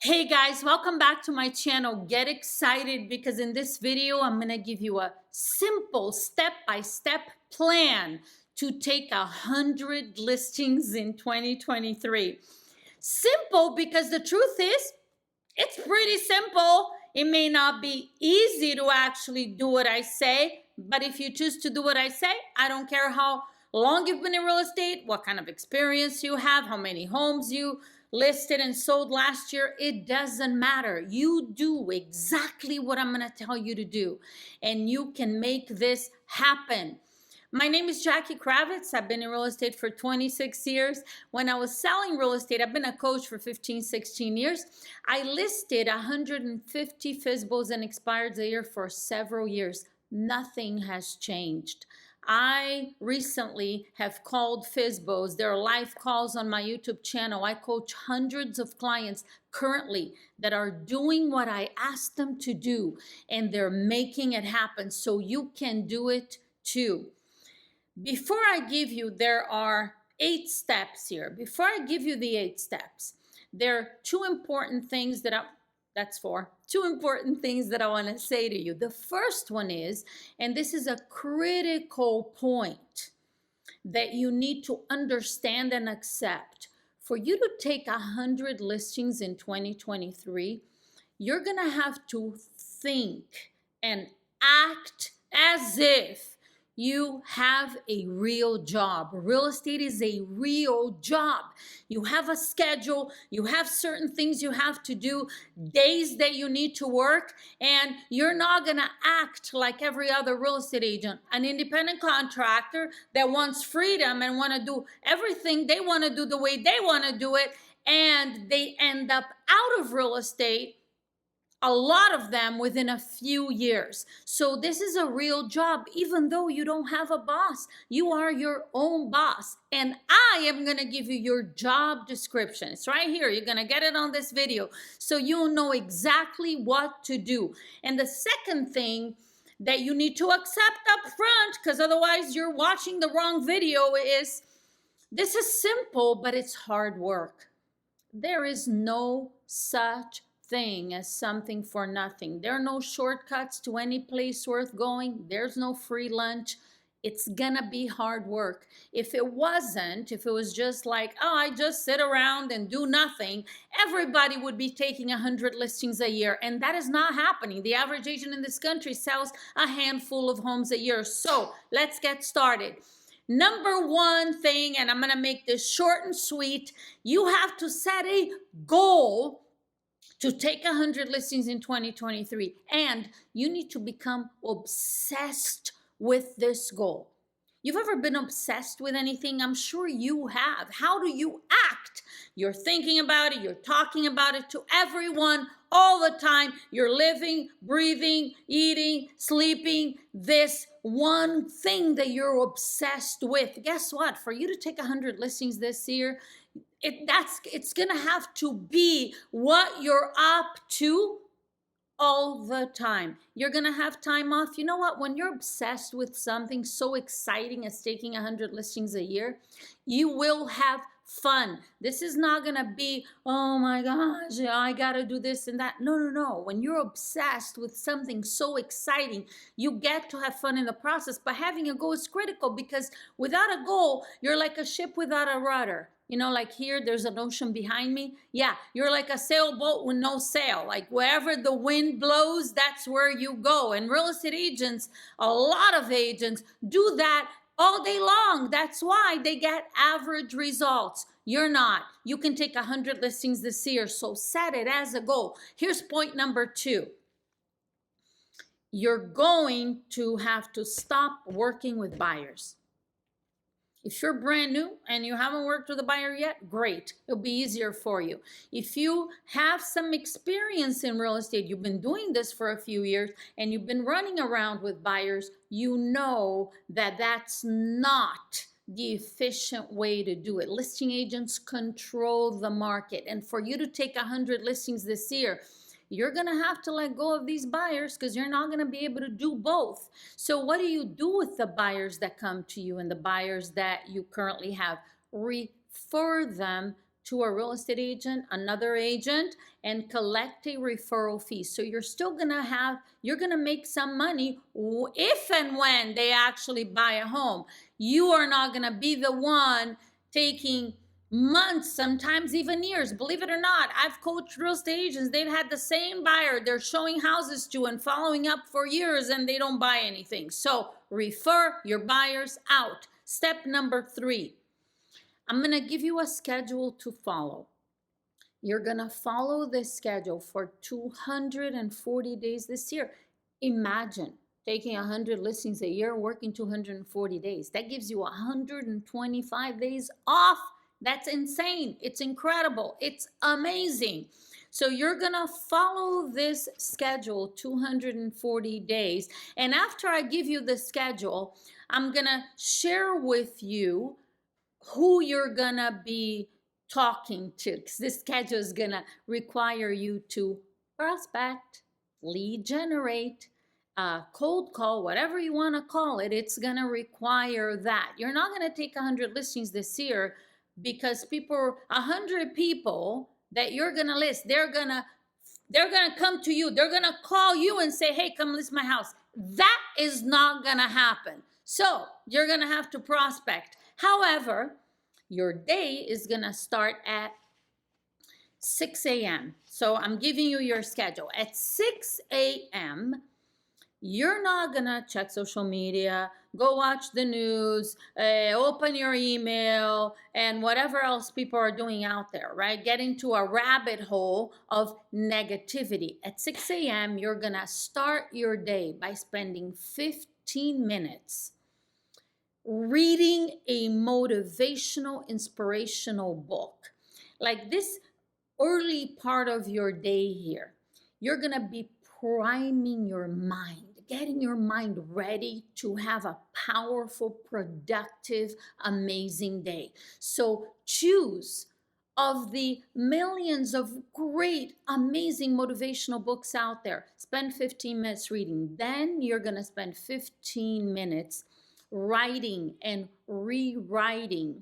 Hey guys, welcome back to my channel. Get excited because in this video, I'm going to give you a simple step-by-step plan to take 100 listings in 2023. Simple because the truth is, it's pretty simple. It may not be easy to actually do what I say, but if you choose to do what I say, I don't care how long you've been in real estate, what kind of experience you have, how many homes you listed and sold last year, it doesn't matter. You do exactly what I'm going to tell you to do, and you can make this happen. My name is Jackie Kravitz. I've been in real estate for 26 years. When I was selling real estate, I've been a coach for 15, 16 years. I listed 150 FSBOs and expireds a year for several years. Nothing has changed. I recently have called FSBOs. There are live calls on my YouTube channel. I coach hundreds of clients currently that are doing what I asked them to do, and they're making it happen. So you can do it too. Before I give you, there are 8 steps here. Before I give you the 8 steps, there are two important things that two important things that I want to say to you. The first one is, and this is a critical point that you need to understand and accept. For you to take 100 listings in 2023, you're going to have to think and act as if you have a real job. Real estate is a real job. You have a schedule, you have certain things you have to do, days that you need to work, and you're not gonna act like every other real estate agent, an independent contractor that wants freedom and wanna do everything they wanna do the way they wanna do it, and they end up out of real estate, a lot of them within a few years. So this is a real job, even though you don't have a boss. You are your own boss. And I am going to give you your job description. It's right here. You're going to get it on this video. So you'll know exactly what to do. And the second thing that you need to accept up front, because otherwise you're watching the wrong video, is this is simple, but it's hard work. There is no such thing as something for nothing. There are no shortcuts to any place worth going. There's no free lunch. It's gonna be hard work. If it was just like, oh, I just sit around and do nothing, everybody would be taking 100 listings a year, and that is not happening. The average agent in this country sells a handful of homes a year. So let's get started. Number one thing, and I'm gonna make this short and sweet, you have to set a goal to take 100 listings in 2023, and you need to become obsessed with this goal. You've ever been obsessed with anything? I'm sure you have. How do you act? You're thinking about it, you're talking about it to everyone all the time. You're living, breathing, eating, sleeping this one thing that you're obsessed with. Guess what? For you to take 100 listings this year, it's gonna have to be what you're up to all the time. You're gonna have time off. You know what? When you're obsessed with something so exciting as taking 100 listings a year, you will have fun. This is not gonna be, oh my gosh, I gotta do this and that. No. When you're obsessed with something so exciting, you get to have fun in the process. But having a goal is critical, because without a goal, you're like a ship without a rudder. You know, like here, there's an ocean behind me. Yeah, you're like a sailboat with no sail. Like wherever the wind blows, that's where you go. And real estate agents, a lot of agents do that all day long. That's why they get average results. You're not. You can take 100 listings this year, so set it as a goal. Here's point number 2. You're going to have to stop working with buyers. If you're brand new and you haven't worked with a buyer yet, great. It'll be easier for you. If you have some experience in real estate, you've been doing this for a few years, and you've been running around with buyers, you know that that's not the efficient way to do it. Listing agents control the market. And for you to take 100 listings this year, you're going to have to let go of these buyers, because you're not going to be able to do both. So what do you do with the buyers that come to you and the buyers that you currently have? Refer them to a real estate agent, another agent, and collect a referral fee. So you're still you're gonna make some money if and when they actually buy a home. You are not gonna be the one taking months, sometimes even years. Believe it or not, I've coached real estate agents. They've had the same buyer they're showing houses to and following up for years, and they don't buy anything. So refer your buyers out. Step number 3, I'm going to give you a schedule to follow. You're going to follow this schedule for 240 days this year. Imagine taking 100 listings a year, working 240 days. That gives you 125 days off. That's insane. It's incredible. It's amazing. So you're going to follow this schedule 240 days. And after I give you the schedule, I'm going to share with you who you're going to be talking to, because this schedule is going to require you to prospect, lead generate, cold call, whatever you want to call it. It's going to require that. You're not going to take 100 listings this year, because 100 people that you're going to list, they're going to come to you. They're going to call you and say, hey, come list my house. That is not going to happen. So you're going to have to prospect. However, your day is going to start at 6 a.m. So I'm giving you your schedule. At 6 a.m., you're not going to check social media, go watch the news, open your email, and whatever else people are doing out there, right? Get into a rabbit hole of negativity. At 6 a.m., you're going to start your day by spending 15 minutes reading a motivational, inspirational book. Like this early part of your day here, you're going to be priming your mind, getting your mind ready to have a powerful, productive, amazing day. So choose of the millions of great, amazing motivational books out there. Spend 15 minutes reading. Then you're going to spend 15 minutes writing and rewriting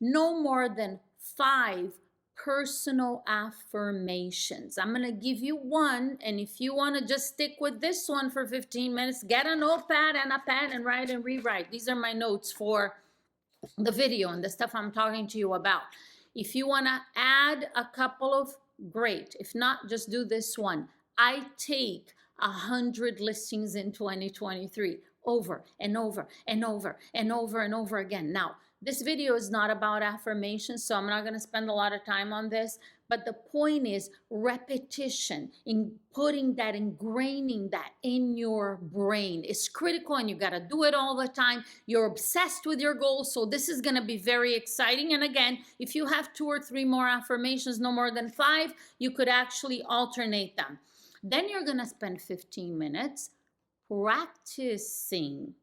no more than 5 personal affirmations. I'm going to give you one, and if you want to just stick with this one for 15 minutes, get a notepad and a pen and write and rewrite. These are my notes for the video and the stuff I'm talking to you about. If you want to add a couple of, great. If not, just do this one. I take 100 listings in 2023 over and over and over and over and over again. Now, this video is not about affirmations, so I'm not going to spend a lot of time on this, but the point is repetition, in putting that, ingraining that in your brain is critical, and you got to do it all the time. You're obsessed with your goals, so this is going to be very exciting. And again, if you have 2 or 3 more affirmations, no more than 5, you could actually alternate them. Then you're going to spend 15 minutes practicing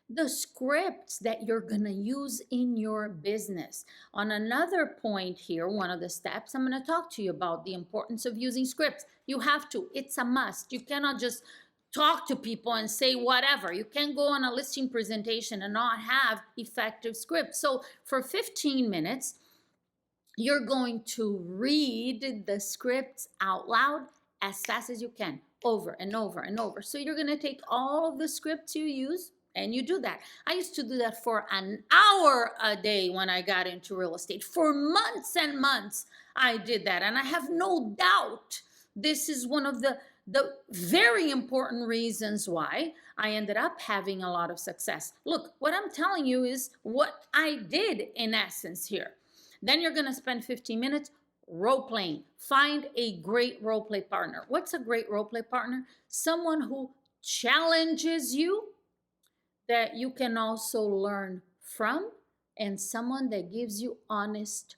the scripts that you're going to use in your business. On another point here, one of the steps, I'm going to talk to you about the importance of using scripts. You have to. It's a must. You cannot just talk to people and say whatever. You can't go on a listing presentation and not have effective scripts. So for 15 minutes, you're going to read the scripts out loud as fast as you can, over and over and over. So you're going to take all of the scripts you use, and you do that. I used to do that for an hour a day when I got into real estate. For months and months, I did that. And I have no doubt this is one of the very important reasons why I ended up having a lot of success. Look, what I'm telling you is what I did in essence here. Then you're going to spend 15 minutes role playing. Find a great role play partner. What's a great role play partner? Someone who challenges you, that you can also learn from, and someone that gives you honest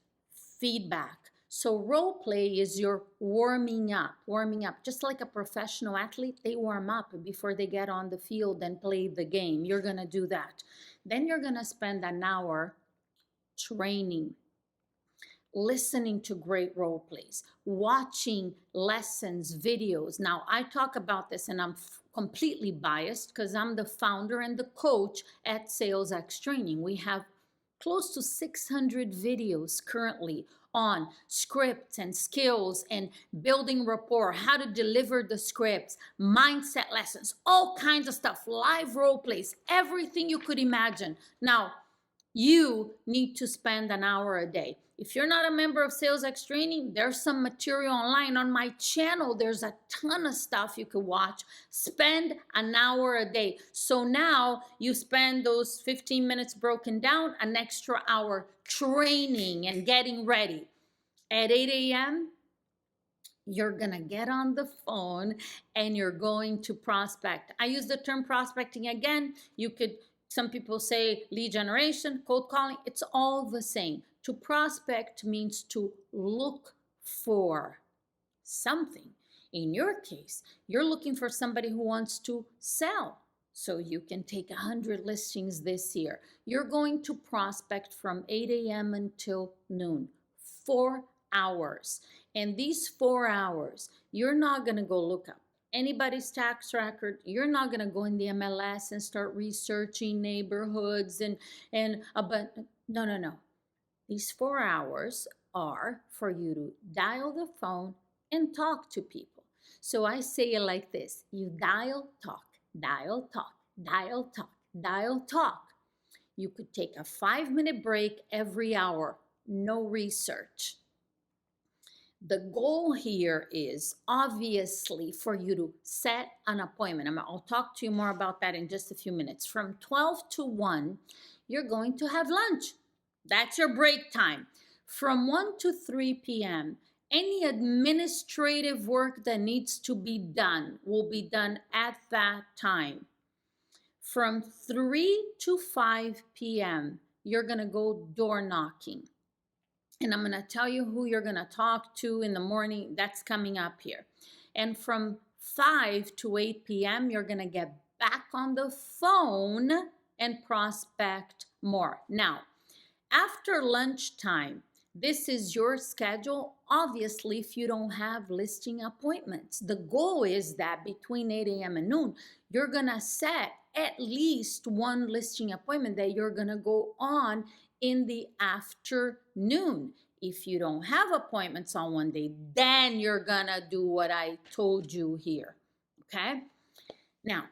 feedback. So role play is your warming up, just like a professional athlete. They warm up before they get on the field and play the game. You're going to do that. Then you're going to spend an hour training, listening to great role plays, watching lessons, videos. Now, I talk about this, and I'm completely biased because I'm the founder and the coach at SalesX Training. We have close to 600 videos currently on scripts and skills and building rapport, how to deliver the scripts, mindset lessons, all kinds of stuff, live role plays, everything you could imagine. Now, you need to spend an hour a day. If you're not a member of Sales X Training, there's some material online on my channel. There's a ton of stuff you could watch. Spend an hour a day. So now you spend those 15 minutes broken down, an extra hour training and getting ready. At 8 a.m., you're going to get on the phone and you're going to prospect. I use the term prospecting again. Some people say lead generation, cold calling. It's all the same. To prospect means to look for something. In your case, you're looking for somebody who wants to sell. So you can take 100 listings this year. You're going to prospect from 8 a.m. until noon, 4 hours. And these 4 hours, you're not going to go look up anybody's tax record. You're not going to go in the MLS and start researching neighborhoods but no. These 4 hours are for you to dial the phone and talk to people. So I say it like this. You dial, talk, dial, talk, dial, talk, dial, talk. You could take a 5-minute break every hour. No research. The goal here is obviously for you to set an appointment. I'll talk to you more about that in just a few minutes. From 12 to 1, you're going to have lunch. That's your break time. From 1 to 3 p.m., any administrative work that needs to be done will be done at that time. From 3 to 5 p.m., you're going to go door knocking. And I'm going to tell you who you're going to talk to in the morning. That's coming up here. And from 5 to 8 p.m., you're going to get back on the phone and prospect more. Now, after lunchtime, this is your schedule. Obviously, if you don't have listing appointments, the goal is that between 8 a.m. and noon, you're going to set at least one listing appointment that you're going to go on in the afternoon. If you don't have appointments on one day, then you're going to do what I told you here. Okay? Now,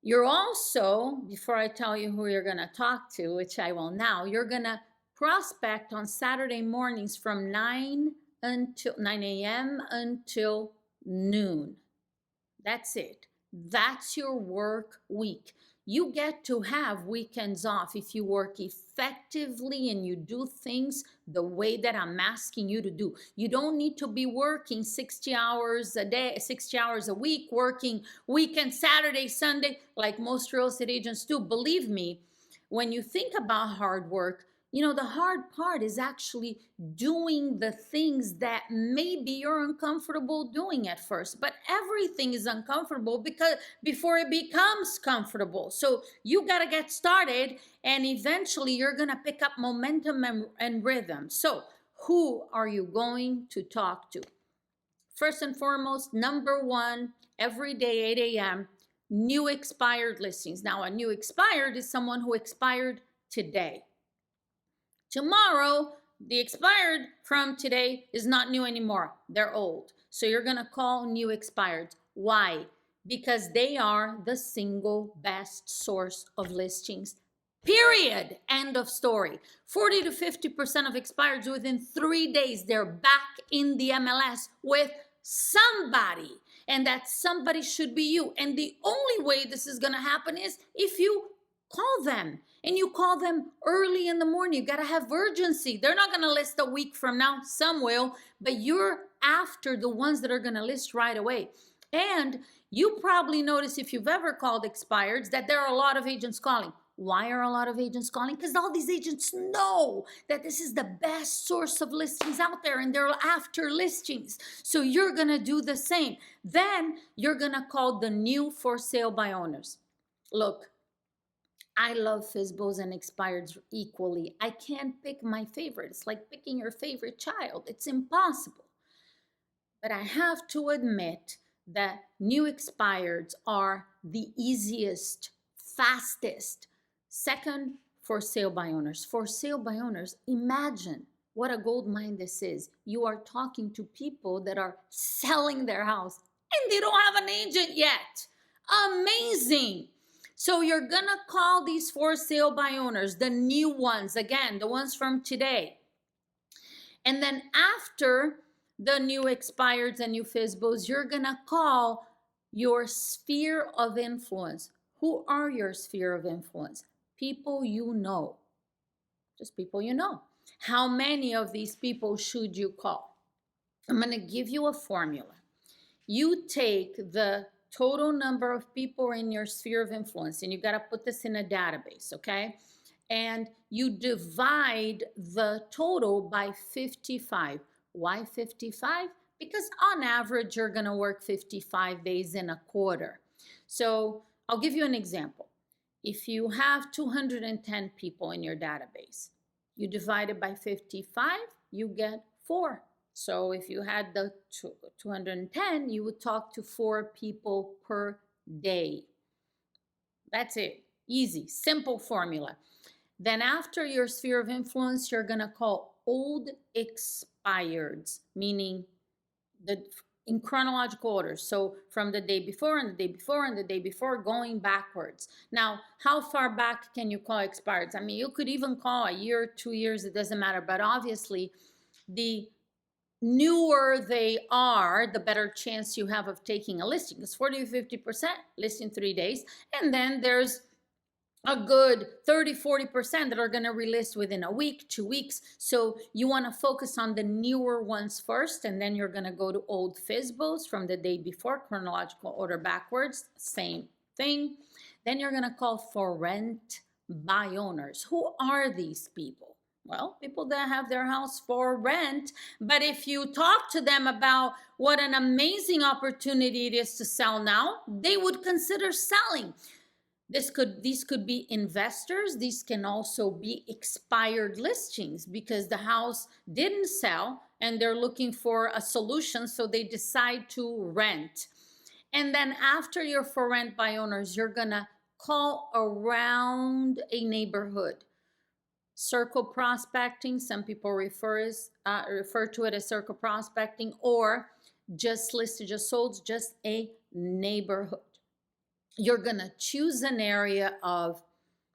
you're also, before I tell you who you're going to talk to, which I will now, you're going to prospect on Saturday mornings from 9 a.m. until noon. That's it. That's your work week. You get to have weekends off if you work effectively and you do things the way that I'm asking you to do. You don't need to be working 60 hours a day, 60 hours a week, working weekend, Saturday, Sunday, like most real estate agents do. Believe me, when you think about hard work, the hard part is actually doing the things that maybe you're uncomfortable doing at first. But everything is uncomfortable because before it becomes comfortable. So you got to get started and eventually you're going to pick up momentum and rhythm. So who are you going to talk to? First and foremost, number one, every day, 8 a.m., new expired listings. Now, a new expired is someone who expired today. Tomorrow, the expired from today is not new anymore. They're old. So you're going to call new expired. Why? Because they are the single best source of listings. Period. End of story. 40 to 50% of expireds within 3 days, they're back in the MLS with somebody. And that somebody should be you. And the only way this is going to happen is if you call them. And you call them early in the morning. You got to have urgency. They're not going to list a week from now. Some will. But you're after the ones that are going to list right away. And you probably notice if you've ever called expireds that there are a lot of agents calling. Why are a lot of agents calling? Because all these agents know that this is the best source of listings out there and they're after listings. So you're going to do the same. Then you're going to call the new for sale by owners. Look, I love FSBOs and expireds equally. I can't pick my favorite. It's like picking your favorite child. It's impossible. But I have to admit that new expireds are the easiest, fastest. Second, for sale by owners. For sale by owners, imagine What a gold mine this is. You are talking to people that are selling their house and they don't have an agent yet. Amazing. So you're gonna call these for sale by owners, the new ones, again, the ones from today. And then after the new expireds and new FSBOs, you're gonna call your sphere of influence. Who are your sphere of influence? People you know. Just people you know. How many of these people should you call? I'm gonna give you a formula. You take the total number of people in your sphere of influence, and you got to put this in a database, okay? And you divide the total by 55. Why 55? Because on average, you're going to work 55 days in a quarter. So I'll give you an example. If you have 210 people in your database, you divide it by 55, you get 4. So if you had the 210, you would talk to 4 people per day. That's it. Easy, simple formula. Then after your sphere of influence, you're going to call old expireds, meaning in chronological order. So from the day before and the day before and the day before, going backwards. Now, how far back can you call expireds? I mean, you could even call a year, 2 years, it doesn't matter. But obviously, the newer they are, the better chance you have of taking a listing. It's 40 to 50% listing 3 days. And then there's a good 30-40% that are going to relist within a week, 2 weeks. So you want to focus on the newer ones first, and then you're going to go to old FSBOs from the day before, chronological order backwards, same thing. Then you're going to call for rent by owners. Who are these people? Well, people that have their house for rent. But if you talk to them about what an amazing opportunity it is to sell now, they would consider selling. These could be investors. These can also be expired listings because the house didn't sell and they're looking for a solution, so they decide to rent. And then after you're for rent by owners, you're gonna call around a neighborhood. Circle prospecting, some people refer to it as circle prospecting, or just listed, just sold, just a neighborhood. You're going to choose an area of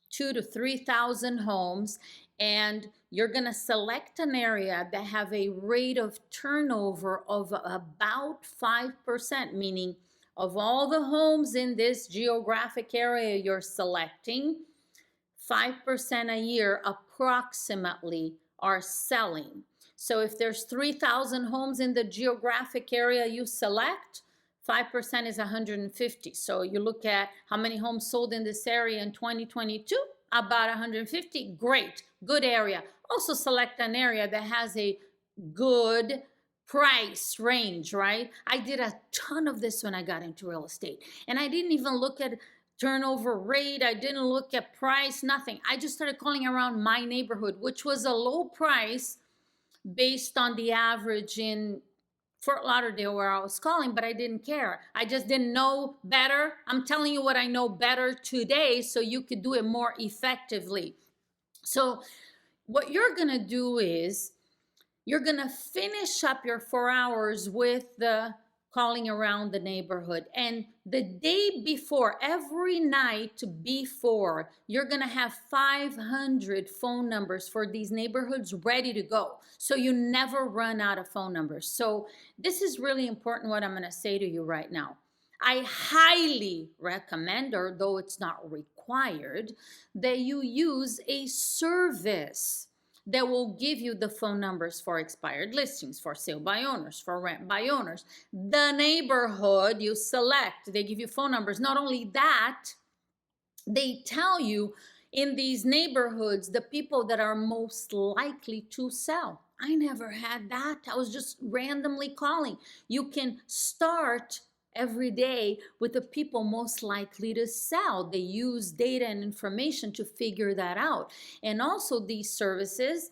2,000 to 3,000 homes, and you're going to select an area that have a rate of turnover of about 5%, meaning of all the homes in this geographic area you're selecting, 5% a year approximately are selling. So if there's 3,000 homes in the geographic area you select, 5% is 150. So you look at how many homes sold in this area in 2022, about 150. Great, good area. Also select an area that has a good price range, right? I did a ton of this when I got into real estate, and I didn't even look at turnover rate. I didn't look at price, nothing. I just started calling around my neighborhood, which was a low price based on the average in Fort Lauderdale where I was calling, but I didn't care. I just didn't know better. I'm telling you what I know better today so you could do it more effectively. So what you're going to do is you're going to finish up your 4 hours with the calling around the neighborhood. And the day before, every night before, you're going to have 500 phone numbers for these neighborhoods ready to go. So you never run out of phone numbers. So this is really important what I'm going to say to you right now. I highly recommend, although it's not required, that you use a service that will give you the phone numbers for expired listings, for sale by owners, for rent by owners. The neighborhood you select, they give you phone numbers. Not only that, they tell you in these neighborhoods the people that are most likely to sell. I never had that. I was just randomly calling. You can start every day with the people most likely to sell. They use data and information to figure that out. And also these services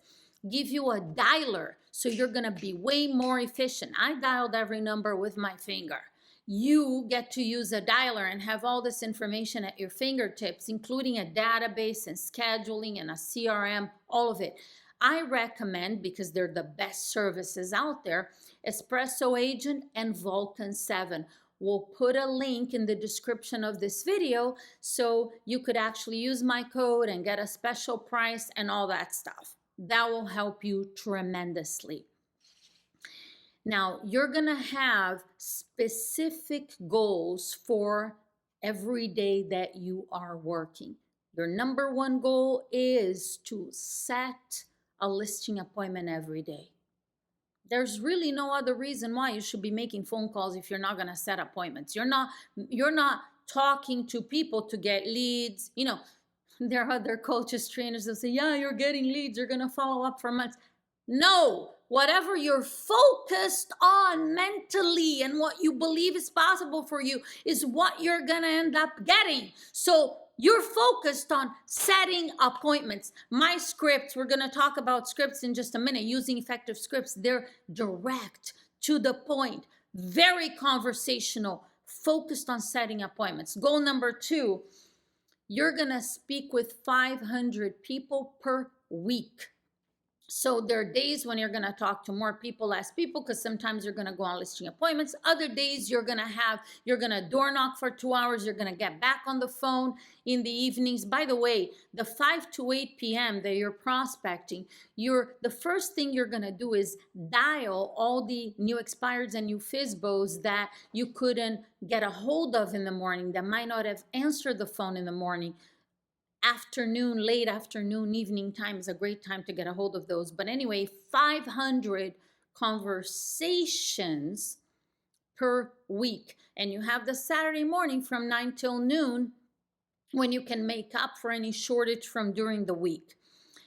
give you a dialer, so you're going to be way more efficient. I dialed every number with my finger. You get to use a dialer and have all this information at your fingertips, including a database and scheduling and a CRM, all of it. I recommend, because they're the best services out there, Espresso Agent and Vulcan 7. We'll put a link in the description of this video so you could actually use my code and get a special price and all that stuff. That will help you tremendously. Now, you're gonna have specific goals for every day that you are working. Your number one goal is to set a listing appointment every day. There's really no other reason why you should be making phone calls if you're not going to set appointments. You're not talking to people to get leads. You know, there are other coaches, trainers that say, yeah, you're getting leads, you're going to follow up for months. No, whatever you're focused on mentally and what you believe is possible for you is what you're going to end up getting. So you're focused on setting appointments. My scripts, we're going to talk about scripts in just a minute, using effective scripts. They're direct, to the point, very conversational, focused on setting appointments. Goal number 2, you're going to speak with 500 people per week. So there are days when you're going to talk to more people, less people, because sometimes you're going to go on listing appointments. Other days you're going to door knock for 2 hours. You're going to get back on the phone in the evenings. By the way, the 5 to 8 p.m. that you're prospecting, the first thing you're going to do is dial all the new expireds and new FSBOs that you couldn't get a hold of in the morning, that might not have answered the phone in the morning. Afternoon, late afternoon, evening time is a great time to get a hold of those. But anyway, 500 conversations per week. And you have the Saturday morning from 9 till noon when you can make up for any shortage from during the week.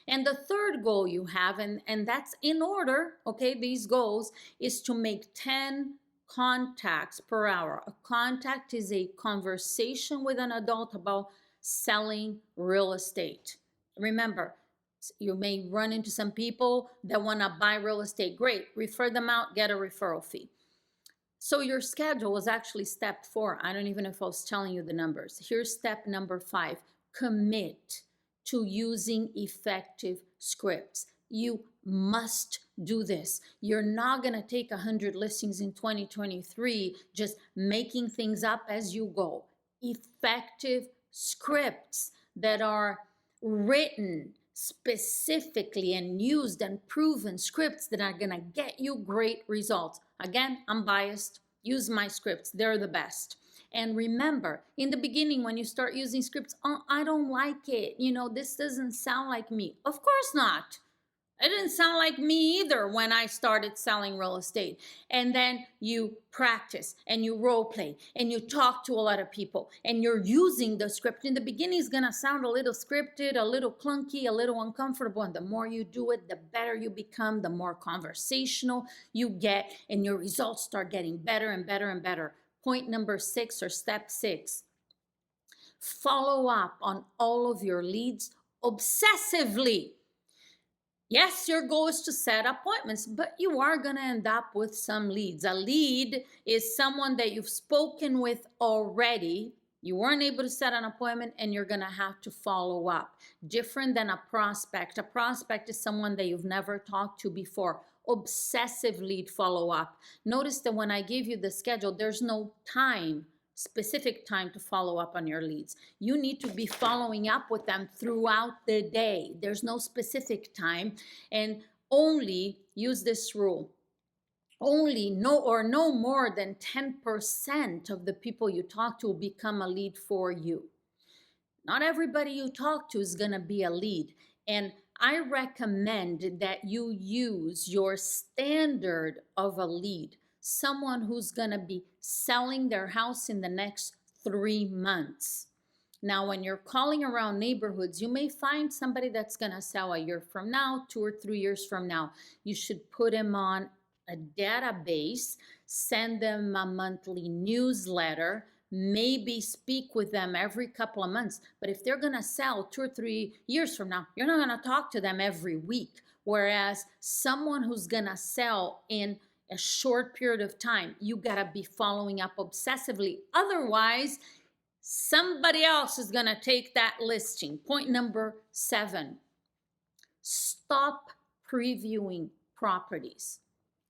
And the third goal you have, and that's in order, okay, these goals, is to make 10 contacts per hour. A contact is a conversation with an adult about selling real estate. Remember, you may run into some people that want to buy real estate. Great, refer them out, get a referral fee. So your schedule was actually step 4. I don't even know if I was telling you the numbers. Here's step number 5. Commit to using effective scripts. You must do this. You're not going to take 100 listings in 2023 just making things up as you go. Effective scripts that are written specifically and used and proven scripts that are going to get you great results. Again, I'm biased. Use my scripts. They're the best. And remember, in the beginning, when you start using scripts, oh, I don't like it. You know, this doesn't sound like me. Of course not. It didn't sound like me either when I started selling real estate. And then you practice and you role play and you talk to a lot of people and you're using the script. In the beginning, it's going to sound a little scripted, a little clunky, a little uncomfortable. And the more you do it, the better you become, the more conversational you get, and your results start getting better and better and better. Point number 6, or step 6, follow up on all of your leads obsessively. Yes, your goal is to set appointments, but you are going to end up with some leads. A lead is someone that you've spoken with already. You weren't able to set an appointment and you're going to have to follow up. Different than a prospect. A prospect is someone that you've never talked to before. Obsessive lead follow-up. Notice that when I give you the schedule, there's no specific time to follow up on your leads. You need to be following up with them throughout the day. There's no specific time, and only use this rule. Only no more than 10% of the people you talk to will become a lead for you. Not everybody you talk to is going to be a lead. And I recommend that you use your standard of a lead. Someone who's going to be selling their house in the next 3 months. Now, when you're calling around neighborhoods, you may find somebody that's going to sell a year from now, 2 or 3 years from now. You should put them on a database, send them a monthly newsletter, maybe speak with them every couple of months. But if they're going to sell 2 or 3 years from now, you're not going to talk to them every week. Whereas someone who's going to sell in a short period of time, you got to be following up obsessively. Otherwise, somebody else is going to take that listing. Point number 7, stop previewing properties.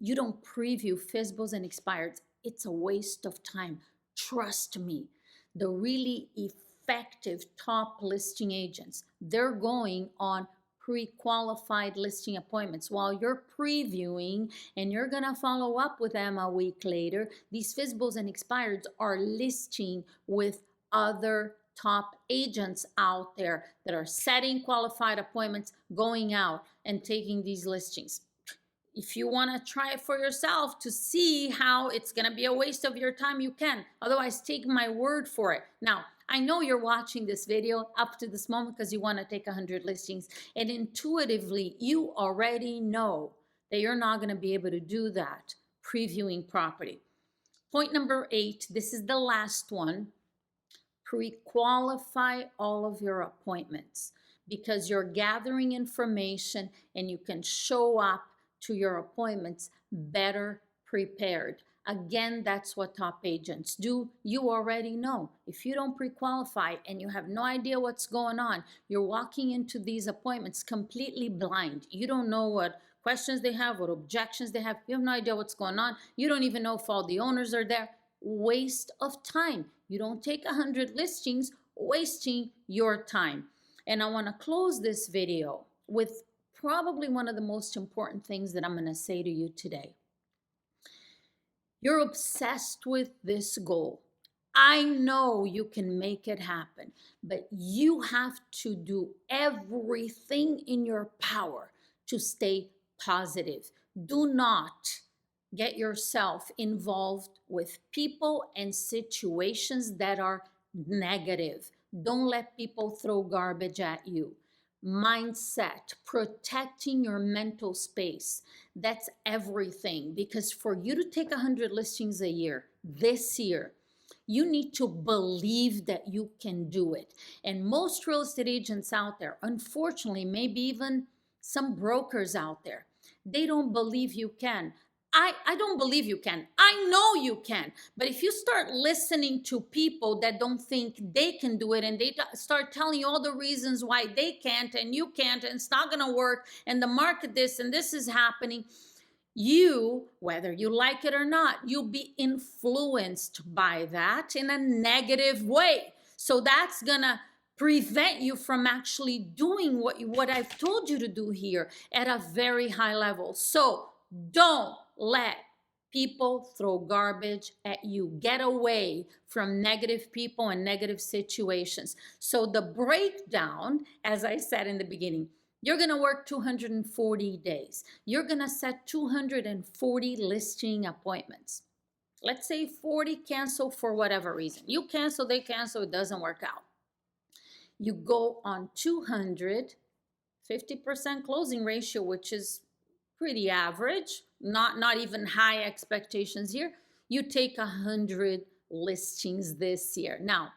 You don't preview FSBOs and expireds. It's a waste of time. Trust me. The really effective top listing agents, they're going on pre-qualified listing appointments while you're previewing, and you're gonna follow up with them a week later. These FSBOs and expireds are listing with other top agents out there that are setting qualified appointments, going out and taking these listings. If you want to try it for yourself to see how it's going to be a waste of your time, you can. Otherwise, take my word for it. Now, I know you're watching this video up to this moment because you want to take 100 listings, and intuitively, you already know that you're not going to be able to do that previewing property. Point number 8, this is the last one. Pre-qualify all of your appointments because you're gathering information and you can show up to your appointments better prepared. Again, that's what top agents do. You already know. If you don't pre-qualify and you have no idea what's going on, you're walking into these appointments completely blind. You don't know what questions they have, what objections they have. You have no idea what's going on. You don't even know if all the owners are there. Waste of time. You don't take 100 listings, wasting your time. And I want to close this video with probably one of the most important things that I'm going to say to you today. You're obsessed with this goal. I know you can make it happen, but you have to do everything in your power to stay positive. Do not get yourself involved with people and situations that are negative. Don't let people throw garbage at you. Mindset, protecting your mental space, that's everything. Because for you to take 100 listings a year, this year, you need to believe that you can do it. And most real estate agents out there, unfortunately, maybe even some brokers out there, they don't believe you can. I don't believe you can. I know you can. But if you start listening to people that don't think they can do it and they start telling you all the reasons why they can't and you can't and it's not going to work and the market this and this is happening, you, whether you like it or not, you'll be influenced by that in a negative way. So that's going to prevent you from actually doing what I've told you to do here at a very high level. So don't let people throw garbage at you. Get away from negative people and negative situations. So the breakdown, as I said in the beginning, you're going to work 240 days. You're going to set 240 listing appointments. Let's say 40 cancel for whatever reason. You cancel, they cancel, it doesn't work out. You go on 200, 50% closing ratio, which is pretty average, not even high expectations here. You take 100 listings this year. Now,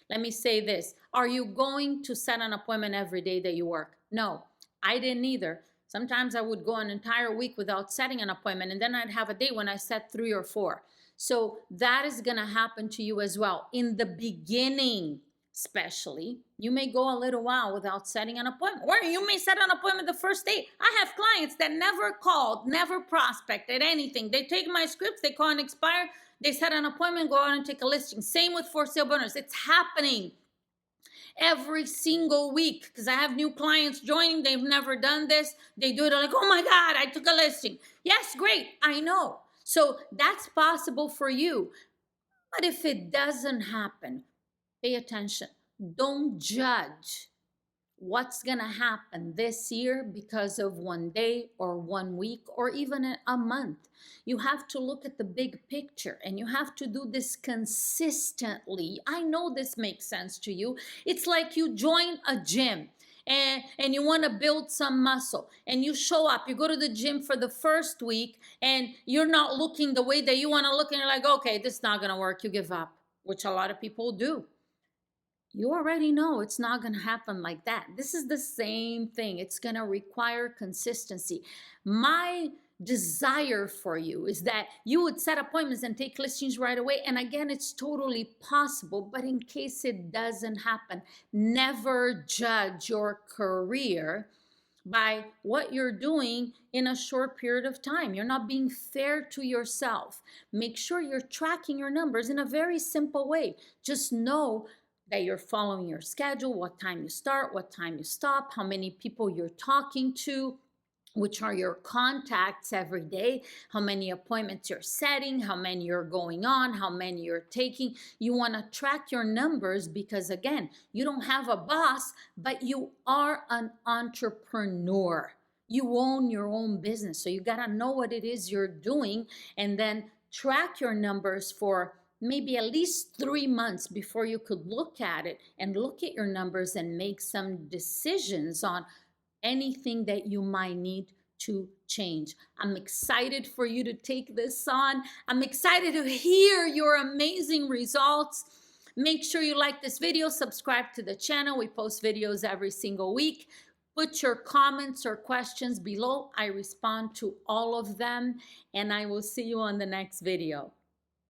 let me say this. Are you going to set an appointment every day that you work? No, I didn't either. Sometimes I would go an entire week without setting an appointment, and then I'd have a day when I set 3 or 4. So that is going to happen to you as well. In the beginning, especially, you may go a little while without setting an appointment, or you may set an appointment the first day. I have clients that never called, never prospected anything. They take my scripts, they call and expire, they set an appointment, go out and take a listing. Same with for sale bonus. It's happening every single week because I have new clients joining. They've never done this. They do it like, oh my God, I took a listing. Yes, great, I know. So that's possible for you. But if it doesn't happen, pay attention. Don't judge what's going to happen this year because of one day or 1 week or even a month. You have to look at the big picture and you have to do this consistently. I know this makes sense to you. It's like you join a gym and you want to build some muscle and you show up, you go to the gym for the first week and you're not looking the way that you want to look and you're like, okay, this is not going to work. You give up, which a lot of people do. You already know it's not going to happen like that. This is the same thing. It's going to require consistency. My desire for you is that you would set appointments and take listings right away. And again, it's totally possible. But in case it doesn't happen, never judge your career by what you're doing in a short period of time. You're not being fair to yourself. Make sure you're tracking your numbers in a very simple way. Just know that you're following your schedule, what time you start, what time you stop, how many people you're talking to, which are your contacts every day, how many appointments you're setting, how many you're going on, how many you're taking. You want to track your numbers because, again, you don't have a boss, but you are an entrepreneur. You own your own business. So you got to know what it is you're doing and then track your numbers for maybe at least 3 months before you could look at it and look at your numbers and make some decisions on anything that you might need to change. I'm excited for you to take this on. I'm excited to hear your amazing results. Make sure you like this video, subscribe to the channel. We post videos every single week. Put your comments or questions below. I respond to all of them, and I will see you on the next video.